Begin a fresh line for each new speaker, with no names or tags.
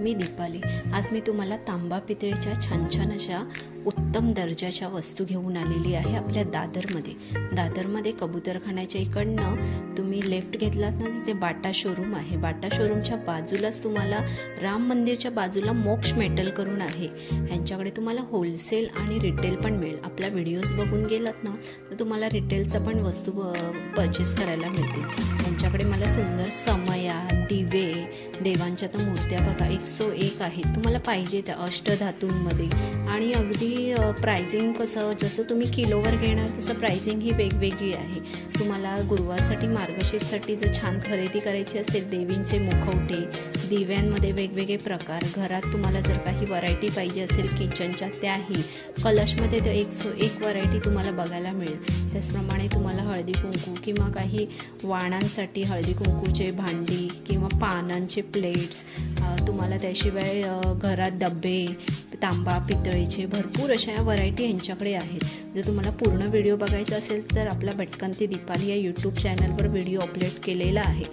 मी दीपाली। आज मी तुम्हाला तांबा पितळेच्या छान छान अशा उत्तम दर्जाच्या वस्तू घेऊन आलेली आहे आपल्या दादरमध्ये कबूतरखान्याच्या इकडनं तुम्ही लेफ्ट घेतलात ना, तिथे बाटा शोरूम आहे। बाटा शोरूमच्या बाजूलाच तुम्हाला राम मंदिरच्या बाजूला मोक्ष मेटल करून आहे, यांच्याकडे तुम्हाला होलसेल आणि रिटेल पण मिळेल। आपला व्हिडिओज बघून गेलात ना तर तुम्हाला रिटेलचा पण वस्तू परचेस करायला मिळतील। यांच्याकडे मला सुंदर समया, दिवे, देवांच्या तर मूर्त्या बघा 101 आहेत, तुम्हाला पाहिजे त्या अष्टधातूंमध्ये। आणि अगदी प्राइसिंग कसं, जसं तुम्ही किलोवर घेणार तसं प्राइसिंग ही वेगवेगळी आहे। तुम्हाला गुरुवारसाठी मार्गशीर्षसाठी जर छान खरेदी करायची असेल, देवींचे मुखवटे, दिव्यांमध्ये वेगवेगळे प्रकार, घरात तुम्हाला जर काही व्हरायटी पाहिजे असेल किचनच्या, त्याही कलशमध्ये तर 101 व्हरायटी तुम्हाला बघायला मिळेल। त्याचप्रमाणे तुम्हाला हळदी कुंकू किंवा काही वाणांसाठी हळदी कुंकूचे भांडी किंवा पानांचे प्लेट्स, तुम्हाला त्याशिवाय घरात डबे, तांबा पितळेचे भरपूर अशा व्हरायटी यांच्याकडे आहेत। जर तुम्हाला पूर्ण व्हिडिओ बघायचा असेल तर आपला भटकंती दीपाली या यूट्यूब चॅनलवर व्हिडिओ अपलोड केलेला आहे।